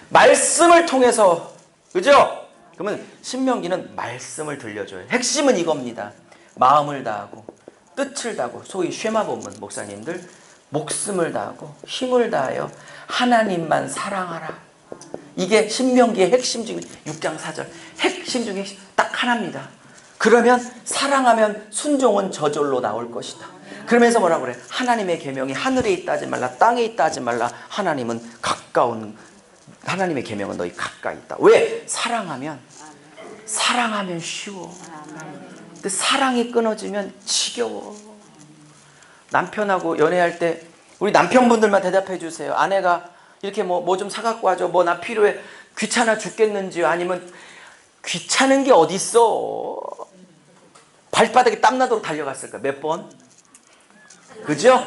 말씀을 통해서, 그죠? 그러면 신명기는 말씀을 들려줘요. 핵심은 이겁니다. 마음을 다하고 뜻을 다하고, 소위 쉐마 본문 목사님들 목숨을 다하고 힘을 다하여 하나님만 사랑하라. 이게 신명기의 핵심 중에 6장 4절 핵심 중에 딱 하나입니다. 그러면 사랑하면 순종은 저절로 나올 것이다. 그러면서 뭐라고 그래? 하나님의 계명이 하늘에 있다 하지 말라, 땅에 있다 하지 말라. 하나님의 계명은 너희 가까이 있다. 왜? 사랑하면 쉬워. 근데 사랑이 끊어지면 지겨워. 남편하고 연애할 때 우리 남편분들만 대답해 주세요. 아내가 이렇게 뭐 좀 사갖고 와줘. 나 필요해. 귀찮아 죽겠는지요. 아니면 귀찮은 게 어딨어. 발바닥에 땀나도록 달려갔을까? 몇 번? 그죠?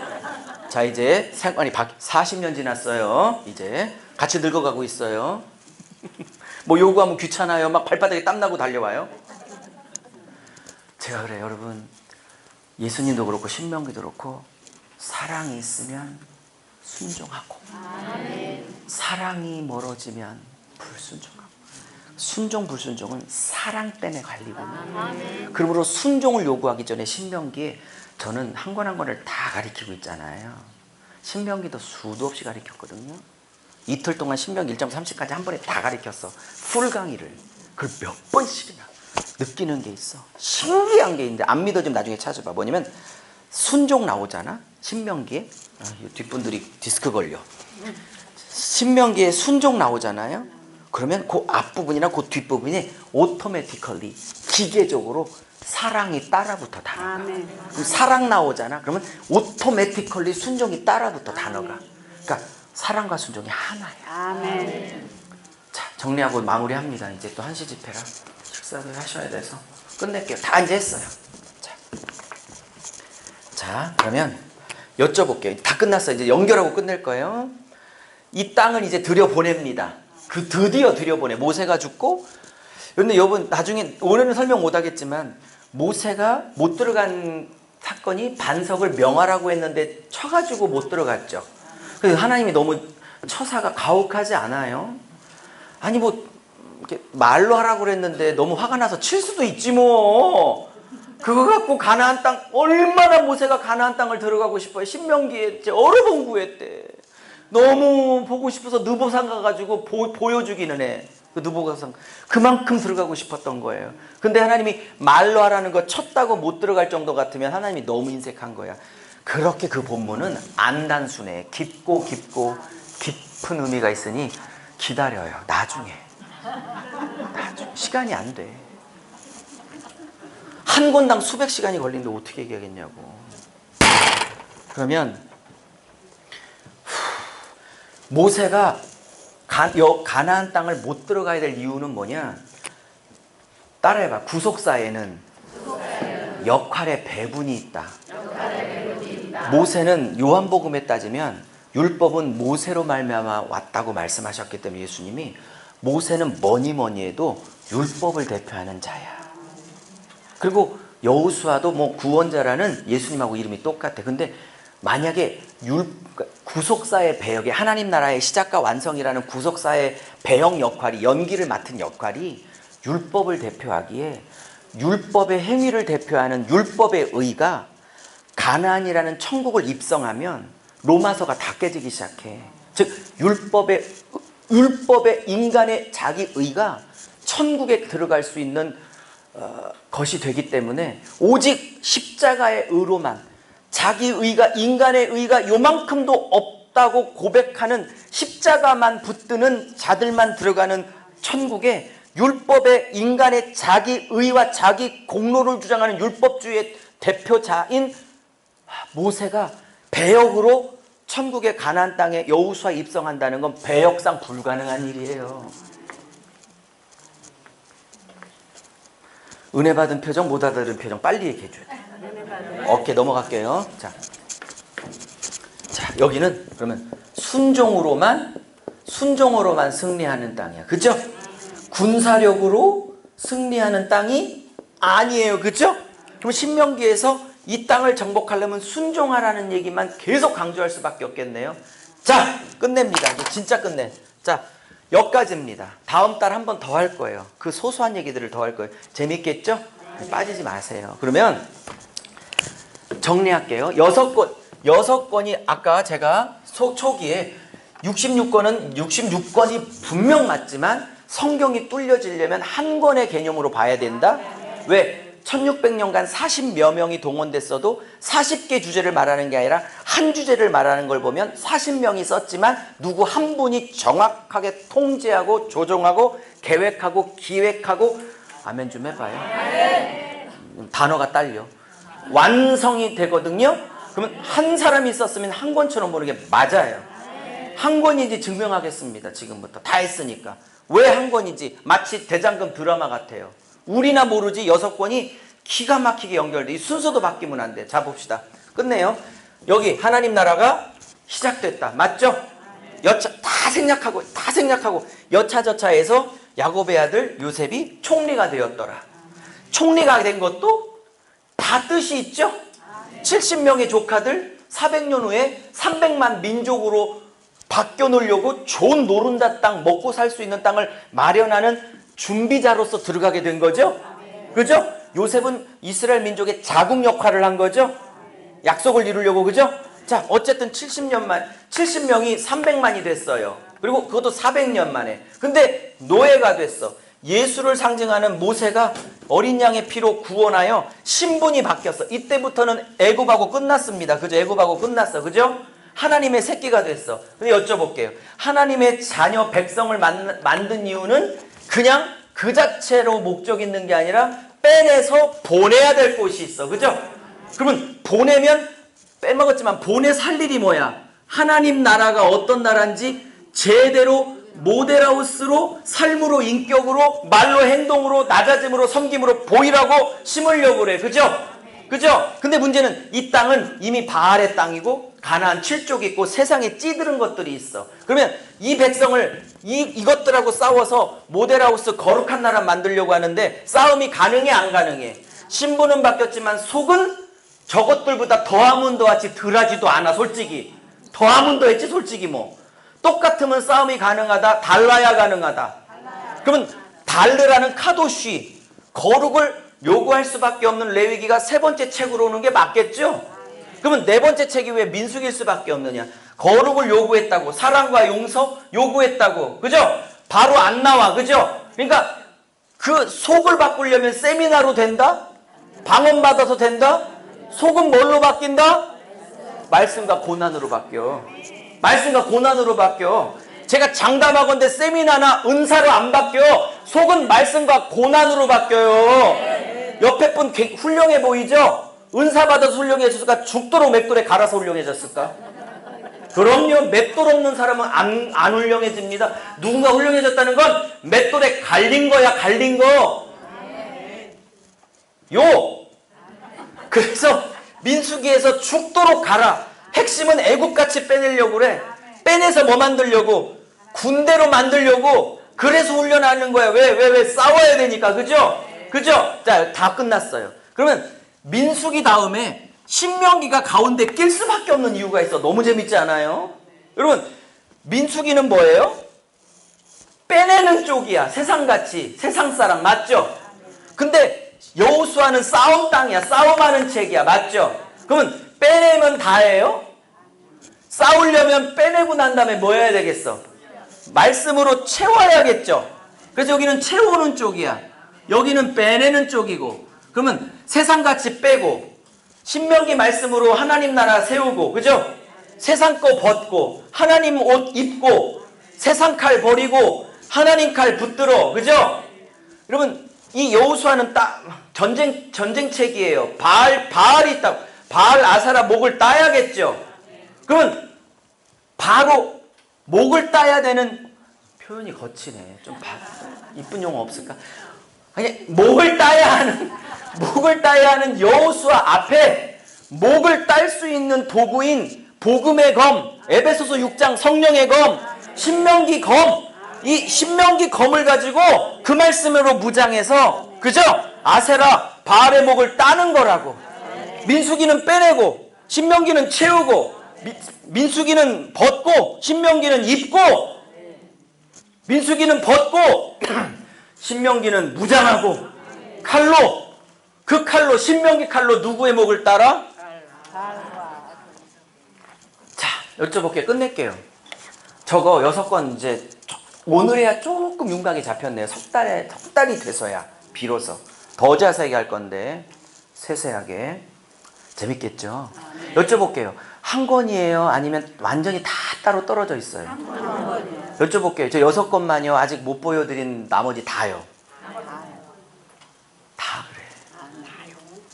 자, 이제 생활이 40년 지났어요. 이제 같이 늙어가고 있어요. 요구하면 귀찮아요. 막 발바닥에 땀나고 달려와요. 제가 그래요, 여러분. 예수님도 그렇고 신명기도 그렇고 사랑이 있으면 순종하고, 사랑이 멀어지면 불순종하고. 순종 불순종은 사랑 때문에 갈리거든요. 그러므로 순종을 요구하기 전에 신명기에 저는 한 권 한 권을 다 가르치고 있잖아요. 신명기도 수도 없이 가르쳤거든요. 이틀 동안 신명기 1.30까지 한 번에 다 가르쳤어. 풀 강의를. 그걸 몇 번씩이나. 느끼는 게 있어. 신기한 게 있는데 안 믿어지면 나중에 찾아봐. 뭐냐면 순종 나오잖아. 신명기에. 뒷분들이 디스크 걸려. 신명기에 순종 나오잖아요. 그러면 그 앞부분이나 그 뒷부분이 오토매티컬리 기계적으로 사랑이 따라붙어 단어가. 그럼 사랑 나오잖아. 그러면 오토매티컬리 순종이 따라붙어 단어가. 그러니까 사랑과 순종이 하나야. 아멘. 자, 정리하고 마무리합니다. 이제 또 1시 집회라 식사도 하셔야 돼서 끝낼게요. 다 이제 했어요. 자, 그러면 여쭤볼게요. 다 끝났어요. 이제 연결하고 끝낼 거예요. 이 땅은 이제 들여보냅니다. 드디어 들여보내. 모세가 죽고. 근데 여러분, 나중에 올해는 설명 못 하겠지만 모세가 못 들어간 사건이 반석을 명하라고 했는데 쳐가지고 못 들어갔죠. 그래서 하나님이 너무 처사가 가혹하지 않아요? 아니 이렇게 말로 하라고 그랬는데 너무 화가 나서 칠 수도 있지 뭐. 그거 갖고 가나안 땅, 얼마나 모세가 가나안 땅을 들어가고 싶어요. 신명기에 여러 번 구했대. 너무 보고 싶어서 느보산 가가지고 보여주기는 해. 그 느보산 그만큼 들어가고 싶었던 거예요. 근데 하나님이 말로 하라는 거 쳤다고 못 들어갈 정도 같으면 하나님이 너무 인색한 거야. 그렇게 그 본문은 안 단순해. 깊고 깊은 의미가 있으니 기다려요. 나중에 시간이 안 돼. 한 권당 수백 시간이 걸리는데 어떻게 얘기하겠냐고. 그러면 모세가 가나안 땅을 못 들어가야 될 이유는 뭐냐? 따라해봐. 구속사에는 역할의 배분이 있다. 모세는 요한복음에 따지면 율법은 모세로 말미암아 왔다고 말씀하셨기 때문에 예수님이 모세는 뭐니 해도 율법을 대표하는 자야. 그리고 여호수아도 구원자라는 예수님하고 이름이 똑같아. 근데 만약에 구속사의 배역에 하나님 나라의 시작과 완성이라는 구속사의 배역 역할이, 연기를 맡은 역할이 율법을 대표하기에 율법의 행위를 대표하는 율법의 의가 가나안이라는 천국을 입성하면 로마서가 다 깨지기 시작해. 즉 율법의 인간의 자기 의가 천국에 들어갈 수 있는 것이 되기 때문에 오직 십자가의 의로만, 자기 의가, 인간의 의가 요만큼도 없다고 고백하는 십자가만 붙드는 자들만 들어가는 천국에 율법의 인간의 자기 의와 자기 공로를 주장하는 율법주의의 대표자인 모세가 배역으로 천국의 가나안 땅에 여호수아 입성한다는 건 배역상 불가능한 일이에요. 은혜 받은 표정, 못 받은 표정 빨리 얘기해 줘야 돼. 오케이, 넘어갈게요. 자, 여기는 그러면 순종으로만 승리하는 땅이야. 그죠? 군사력으로 승리하는 땅이 아니에요. 그죠? 그럼 신명기에서 이 땅을 정복하려면 순종하라는 얘기만 계속 강조할 수밖에 없겠네요. 자, 끝냅니다. 이제 진짜 끝내. 자, 여기까지입니다. 다음 달 한 번 더 할 거예요. 그 소소한 얘기들을 더 할 거예요. 재밌겠죠? 빠지지 마세요. 그러면 정리할게요. 6권이 아까 제가 초기에 66권이 분명 맞지만 성경이 뚫려지려면 한 권의 개념으로 봐야 된다. 왜? 1600년간 40여 명이 동원됐어도 40개 주제를 말하는 게 아니라 한 주제를 말하는 걸 보면 40명이 썼지만 누구 한 분이 정확하게 통제하고 조종하고 계획하고 기획하고, 아멘 좀 해봐요. 단어가 딸려. 완성이 되거든요. 그러면 한 사람이 썼으면 한 권처럼 보는 게 맞아요. 한 권인지 증명하겠습니다. 지금부터 다 했으니까. 왜 한 권인지 마치 대장금 드라마 같아요. 우리나 모르지 6권이 기가 막히게 연결돼. 이 순서도 바뀌면 안 돼. 자, 봅시다. 끝내요. 여기 하나님 나라가 시작됐다. 맞죠? 다 생략하고 여차저차해서 야곱의 아들 요셉이 총리가 되었더라. 총리가 된 것도 다 뜻이 있죠? 70명의 조카들 400년 후에 300만 민족으로 바뀌어놓으려고 좋은 노른자 땅, 먹고 살 수 있는 땅을 마련하는 준비자로서 들어가게 된 거죠? 그죠? 요셉은 이스라엘 민족의 자국 역할을 한 거죠? 약속을 이루려고, 그죠? 자, 어쨌든 70명이 300만이 됐어요. 그리고 그것도 400년 만에. 근데 노예가 됐어. 예수를 상징하는 모세가 어린 양의 피로 구원하여 신분이 바뀌었어. 이때부터는 애굽하고 끝났습니다. 그죠? 애굽하고 끝났어. 그죠? 하나님의 새끼가 됐어. 근데 여쭤볼게요. 하나님의 자녀 백성을 만든 이유는 그냥 그 자체로 목적 있는 게 아니라 빼내서 보내야 될 곳이 있어. 그죠? 그러면 보내면 빼먹었지만 보내 살 일이 뭐야? 하나님 나라가 어떤 나라인지 제대로 모델하우스로 삶으로, 인격으로, 말로, 행동으로, 낮아짐으로, 섬김으로 보이라고 심으려고 그래. 그죠? 그죠? 근데 문제는 이 땅은 이미 바알의 땅이고 가나안 7족이 있고 세상에 찌들은 것들이 있어. 그러면 이 백성을 이것들하고 싸워서 모델하우스 거룩한 나라 만들려고 하는데 싸움이 가능해, 안 가능해? 신분은 바뀌었지만 속은 저것들보다 더하면 더하지 덜하지도 않아. 솔직히 더하면 더했지. 솔직히 뭐 똑같으면 싸움이 가능하다, 달라야 가능하다. 그러면 달르라는 카도쉬, 거룩을 요구할 수밖에 없는 레위기가 세 번째 책으로 오는 게 맞겠죠? 그러면 네 번째 책이 왜 민수기일 수밖에 없느냐? 거룩을 요구했다고, 사랑과 용서 요구했다고, 그죠? 바로 안 나와, 그죠? 그러니까 그 속을 바꾸려면 세미나로 된다? 방언받아서 된다? 속은 뭘로 바뀐다? 말씀과 고난으로 바뀌어. 말씀과 고난으로 바뀌어. 제가 장담하건대 세미나나 은사로 안 바뀌어. 속은 말씀과 고난으로 바뀌어요. 옆에 분 훌륭해 보이죠? 은사 받아서 훌륭해졌을까? 죽도록 맷돌에 갈아서 훌륭해졌을까? 그럼요. 맷돌 없는 사람은 안 훌륭해집니다. 누군가 훌륭해졌다는 건 맷돌에 갈린 거야. 갈린 거. 그래서 민수기에서 죽도록 갈아. 핵심은 애국같이 빼내려고 그래. 빼내서 뭐 만들려고? 군대로 만들려고. 그래서 훈련하는 거야. 왜? 싸워야 되니까. 그죠? 그죠? 자, 다 끝났어요. 그러면 민수기 다음에 신명기가 가운데 낄 수밖에 없는 이유가 있어. 너무 재밌지 않아요? 여러분, 민수기는 뭐예요? 빼내는 쪽이야. 세상같이. 세상 사람. 맞죠? 근데 여호수아는 싸움 땅이야. 싸움하는 책이야. 맞죠? 그러면 빼내면 다예요? 싸우려면 빼내고 난 다음에 뭐 해야 되겠어? 말씀으로 채워야겠죠? 그래서 여기는 채우는 쪽이야. 여기는 빼내는 쪽이고. 그러면 세상같이 빼고 신명기 말씀으로 하나님 나라 세우고, 그죠? 세상 거 벗고 하나님 옷 입고 세상 칼 버리고 하나님 칼 붙들어. 그죠? 여러분, 이 여호수아는 전쟁책이에요. 바알이 있다. 바알 아사라 목을 따야겠죠. 그러면 바로 목을 따야 되는, 표현이 거치네. 좀 이쁜 용어 없을까? 아니, 목을 따야 하는 여호수아 앞에 목을 딸 수 있는 도구인 복음의 검, 에베소서 6장 성령의 검, 신명기 검, 이 신명기 검을 가지고 그 말씀으로 무장해서, 그죠? 아세라 바알의 목을 따는 거라고. 민수기는 빼내고 신명기는 채우고, 민수기는 벗고 신명기는 입고, 민수기는 벗고 신명기는 무장하고 칼로, 그 칼로, 신명기 칼로 누구의 목을 따라? 자, 여쭤볼게요. 끝낼게요. 저거 6권 이제 오늘에야 조금 윤곽이 잡혔네요. 석 달이 돼서야 비로소 더 자세하게 할 건데, 세세하게. 재밌겠죠? 여쭤볼게요. 한 권이에요? 아니면 완전히 다 따로 떨어져 있어요? 여쭤볼게요. 저 6권만요. 아직 못 보여드린 나머지 다요. 다 그래.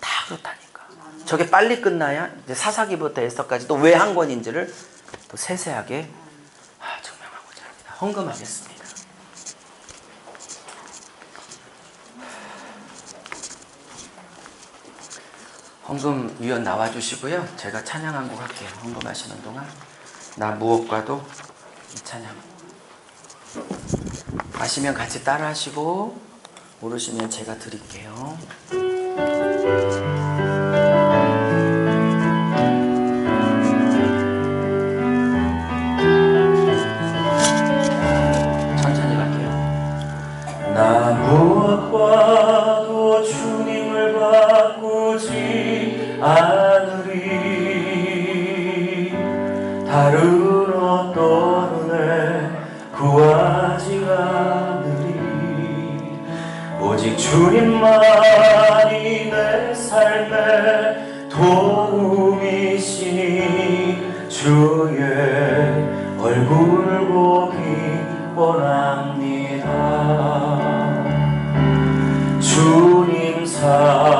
다 그렇다니까. 저게 빨리 끝나야 이제 사사기부터 에스더까지 또 왜 한 권인지를 또 세세하게 증명하고자 합니다. 헌금하겠습니다. 헌금 위원 나와주시고요. 제가 찬양 한 곡 할게요. 헌금하시는 동안. 나 무엇과도 이 찬양. 아시면 같이 따라 하시고, 모르시면 제가 드릴게요. 천천히 갈게요. 나 무엇과도 주님을 바꾸지 않으리. 다른 어떤 은혜 구하지 않으리. 오직 주님만이 내 삶의 도움이시니 주의 얼굴 보기 원합니다. 주님 사랑해요.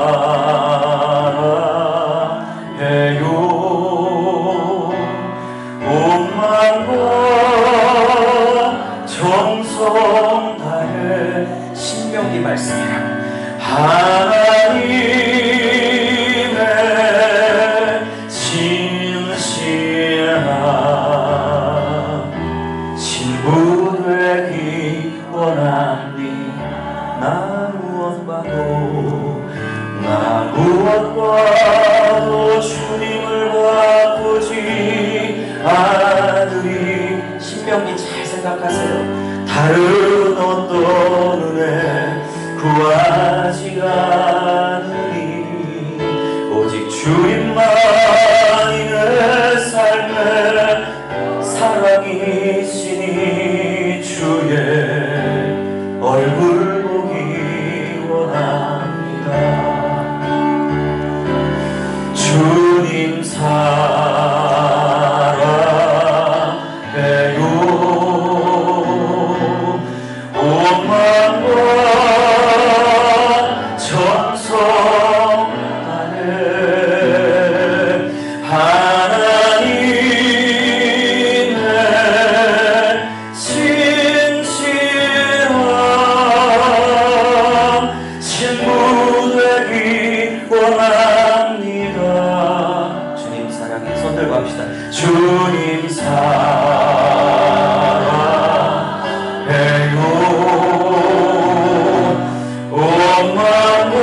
온마음과 정성 다해. 신명기 말씀이라. 하나님의 진실한 친구 되기 원하니. 나 무엇과도 주님을 바꾸지 않으리. 신명기 잘 생각하세요. 다른 어떤 은혜 구하지 않으리. 오직 주님만이 내 삶의 사랑이시니 주의 얼굴 보기 원합니다. 주님 사랑해요. 온마음과 정성 다해. 하나님의 진실한 친구 되기 원합니다. 주님 사랑해. 손 들고 합시다. 주님 사랑해요. 온마음과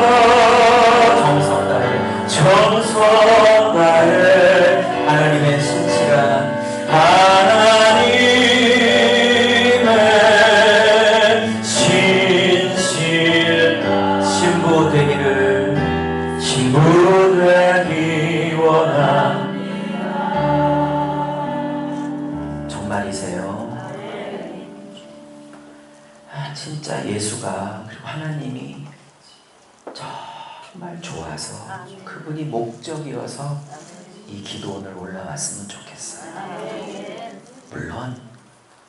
정성 다해. 하나님의 신실한, 하나님의 신부 되기를, 신부 되기 원합니다. 정말이세요? 진짜 예수가, 그리고 하나님이 정말 좋아서 그분이 목적이어서 이 기도 오늘 올라왔으면 좋겠어요. 물론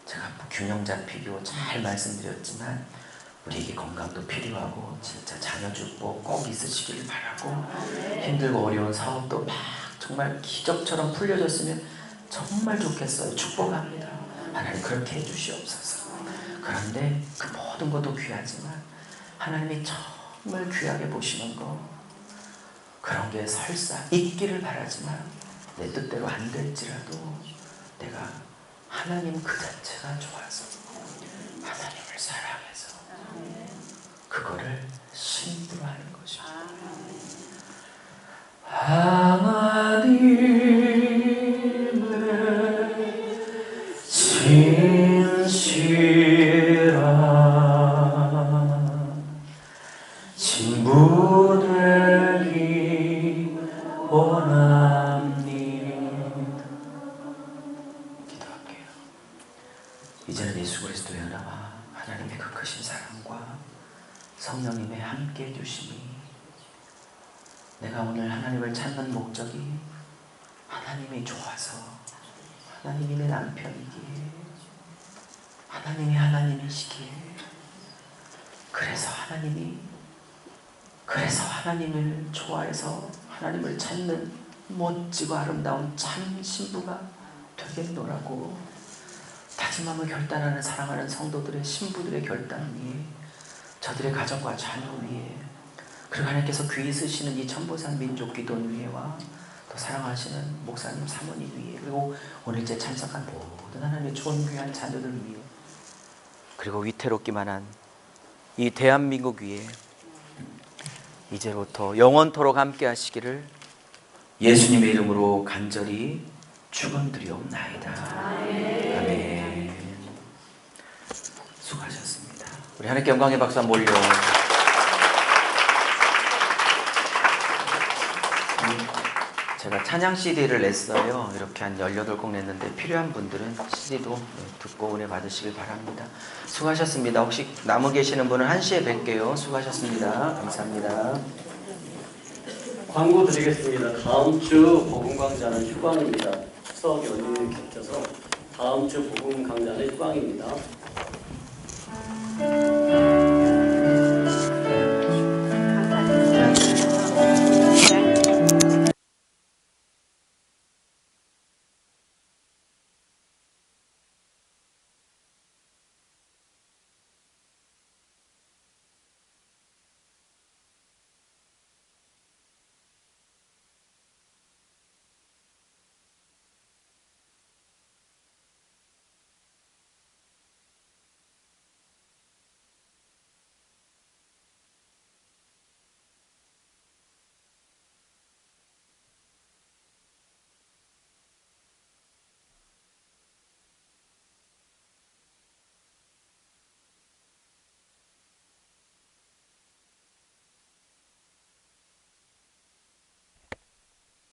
제가 균형 잡히고 잘 말씀드렸지만 우리에게 건강도 필요하고 진짜 자녀 축복 꼭 있으시길 바라고, 힘들고 어려운 사업도 막 정말 기적처럼 풀려졌으면 정말 좋겠어요. 축복합니다. 하나님 그렇게 해주시옵소서. 그런데 그 모든 것도 귀하지만 하나님이 정말 귀하게 보시는 거, 그런 게 설사 있기를 바라지만 내 뜻대로 안 될지라도 내가 하나님 그 자체가 좋아서 하나님을 사랑해서 그거를 신부로 하는 것이죠. 하나님의 진실한 친구 되기 원합니다. 기도할게요. 이제는 예수 그리스도의 은혜와 하나님의 그 크신 사랑과 성령님의 함께 해주심이, 내가 오늘 하나님을 찾는 목적이 하나님이 좋아서, 하나님이 내 남편이기에, 하나님이 하나님이시기에, 그래서 하나님을 좋아해서 하나님을 찾는 멋지고 아름다운 참 신부가 되겠노라고 다짐함을 결단하는 사랑하는 성도들의 신부들의 결단 위에, 저들의 가정과 자녀 위에, 그리고 하나님께서 귀히 쓰시는 이 천보산 민족기도원 위에와 또 사랑하시는 목사님 사모님 위에, 그리고 오늘째 참석한 모든 하나님의 존귀한 자녀들 위에, 그리고 위태롭기만 한 이 대한민국 위에 이제부터 영원토록 함께 하시기를 예수님의 이름으로 간절히 축원드리옵나이다. 아멘. 수고하셨습니다. 우리 하나님께 영광의 박수 한번 올려. 제가 찬양 CD를 냈어요. 이렇게 한 18곡 냈는데 필요한 분들은 CD도 듣고 은혜 받으시길 바랍니다. 수고하셨습니다. 혹시 남아 계시는 분은 1시에 뵐게요. 수고하셨습니다. 감사합니다. 광고 드리겠습니다. 다음 주 복음 강좌는 휴강입니다. 추석 연휴에 겹쳐서 다음 주 복음 강좌는 휴강입니다.